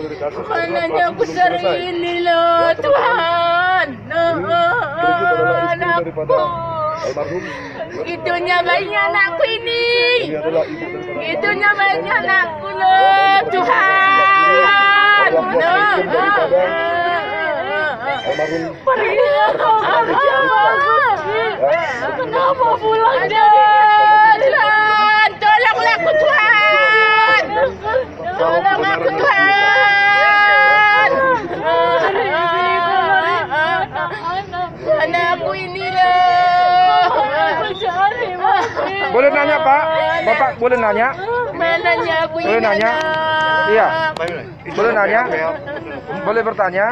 Bukannya besar ini loh Tuhan. Anakku. Itunya bayinya anakku ini. Itunya bayinya anakku loh Tuhan. Pergilah kau kerja bagus. Kenapa pulang Tuhan? Tolonglah aku Tuhan. Tolong aku Tuhan. Anakku ini loh. Boleh nanya Pak? Bapak boleh nanya? Mananya aku ini? Boleh nanya? Iya. Boleh nanya? Boleh bertanya?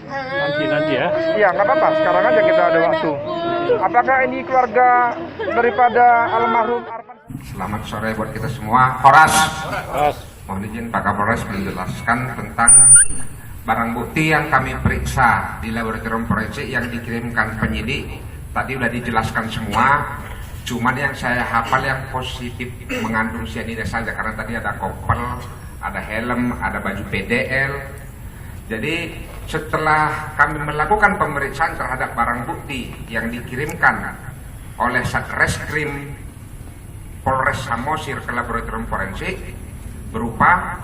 Nanti ya. Iya, nggak apa-apa. Sekarang aja kita ada waktu. Apakah ini keluarga daripada almarhum Arfan? Selamat sore buat kita semua. Horas. Mohon izin Pak Kapolres menjelaskan tentang barang bukti yang kami periksa di laboratorium forensik yang dikirimkan penyidik. Tadi sudah dijelaskan semua. Cuman yang saya hafal yang positif mengandung cyanida saja, karena tadi ada koper, ada helm, ada baju PDL. Jadi setelah kami melakukan pemeriksaan terhadap barang bukti yang dikirimkan oleh Satreskrim Polres Samosir ke laboratorium forensik berupa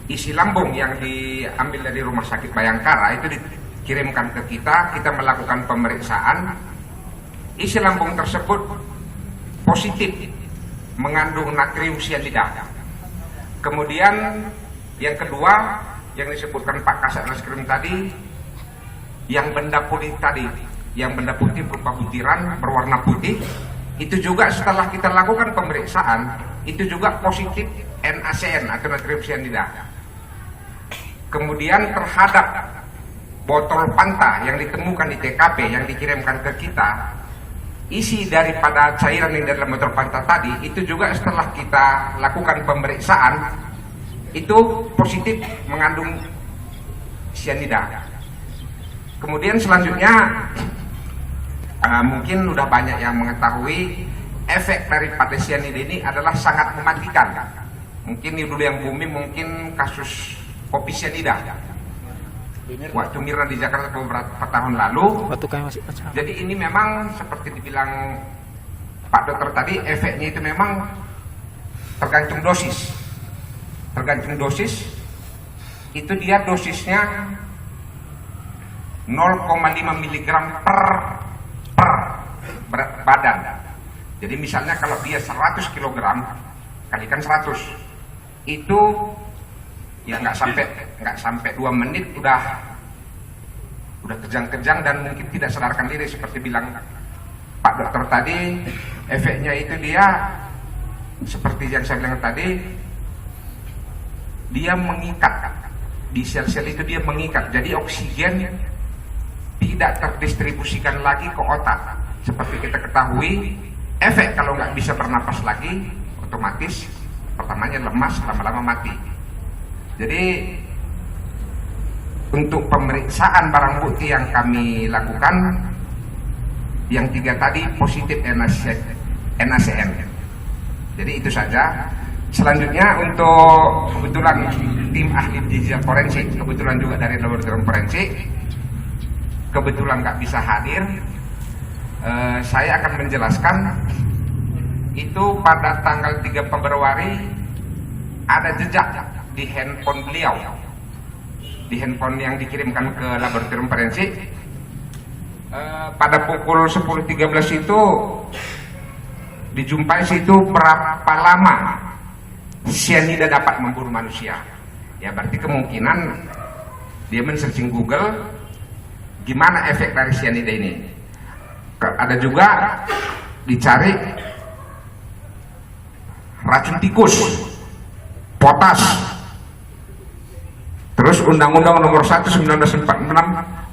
isi lambung yang diambil dari Rumah Sakit Bayangkara, itu dikirimkan ke kita melakukan pemeriksaan. Isi lambung tersebut positif mengandung natrium cyanida. Kemudian yang kedua yang disebutkan Pak Kasat Reskrim tadi, yang benda putih tadi, yang benda putih berupa butiran berwarna putih, itu juga setelah kita lakukan pemeriksaan, itu juga positif NaCN atau natrium cyanida. Kemudian terhadap botol Fanta yang ditemukan di TKP yang dikirimkan ke kita, isi daripada cairan yang dalam botol Fanta tadi, itu juga setelah kita lakukan pemeriksaan, itu positif mengandung cyanida. Kemudian selanjutnya mungkin udah banyak yang mengetahui efek daripada cyanida ini adalah sangat mematikan. Mungkin dulu yang booming mungkin kasus kopi cyanida waktu Mirna di Jakarta beberapa tahun lalu. Jadi ini memang seperti dibilang Pak Dokter tadi, efeknya itu memang tergantung dosis. Tergantung dosis, itu dia dosisnya 0,5 mg per berat badan. Jadi misalnya kalau dia 100 kg kalikan 100, itu ya nggak sampai 2 menit udah kejang-kejang dan mungkin tidak sadarkan diri, seperti bilang Pak Dokter tadi. Efeknya itu dia seperti yang saya bilang tadi, dia mengikat di sel-sel itu, dia mengikat, jadi oksigen tidak terdistribusikan lagi ke otak. Seperti kita ketahui, efek kalau nggak bisa bernapas lagi, otomatis pertamanya lemas, lama-lama mati. Jadi untuk pemeriksaan barang bukti yang kami lakukan, yang 3 tadi positif NaCN. Jadi itu saja. Selanjutnya untuk kebetulan tim ahli digital forensik, kebetulan juga dari laboratorium forensik, kebetulan nggak bisa hadir, saya akan menjelaskan itu pada tanggal 3 Februari ada jejak di handphone beliau, di handphone yang dikirimkan ke laboratorium forensik. Pada pukul 10.13 itu dijumpai situ berapa lama cyanida dapat membunuh manusia. Ya berarti kemungkinan dia men-searching Google gimana efek dari cyanida ini. Ada juga dicari racun tikus, potas, terus Undang-Undang Nomor 1 1946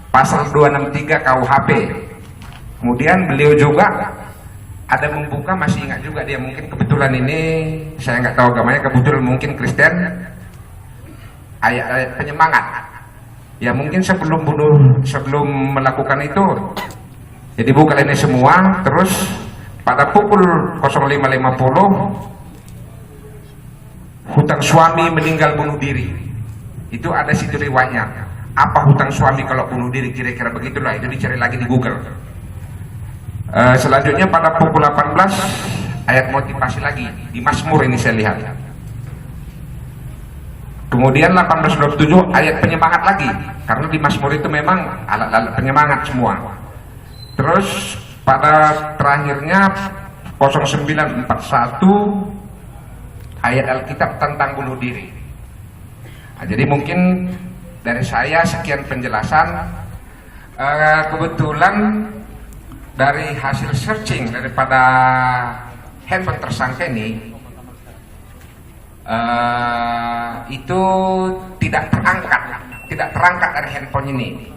Pasal 263 KUHP. Kemudian beliau juga ada membuka, masih ingat juga dia, mungkin kebetulan ini saya nggak tahu agamanya, kebetulan mungkin Kristen, ayat-ayat penyemangat. Ya mungkin sebelum melakukan itu, jadi buka ini semua. Terus pada pukul 05.50 hutang suami meninggal bunuh diri. Itu ada situ riwayatnya. Apa hutang suami kalau bunuh diri, kira-kira begitulah, itu dicari lagi di Google. Selanjutnya pada pukul 18 ayat motivasi lagi di Mazmur ini saya lihat. Kemudian 18:27 ayat penyemangat lagi, karena di Mazmur itu memang alat-alat penyemangat semua. Terus pada terakhirnya 0941 ayat Alkitab tentang bunuh diri. Nah, jadi mungkin dari saya sekian penjelasan. Kebetulan dari hasil searching daripada handphone tersangka ini, itu tidak terangkat dari handphone ini,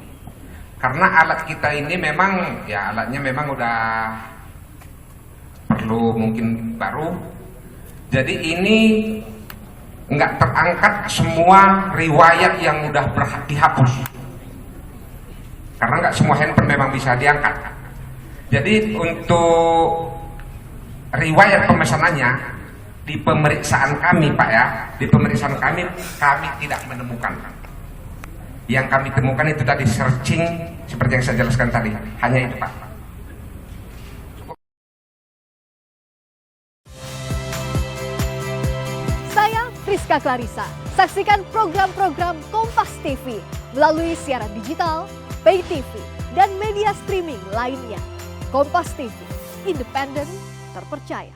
karena alat kita ini memang ya alatnya memang udah perlu mungkin baru, jadi ini nggak terangkat semua riwayat yang udah dihapus, karena nggak semua handphone memang bisa diangkat. Jadi untuk riwayat pemesanannya di pemeriksaan kami, Pak ya, di pemeriksaan kami tidak menemukan. Yang kami temukan itu tadi searching seperti yang saya jelaskan tadi, hanya itu, Pak. Saya Friska Clarissa. Saksikan program-program Kompas TV melalui siaran digital, pay TV, dan media streaming lainnya. Kompas TV, independen, terpercaya.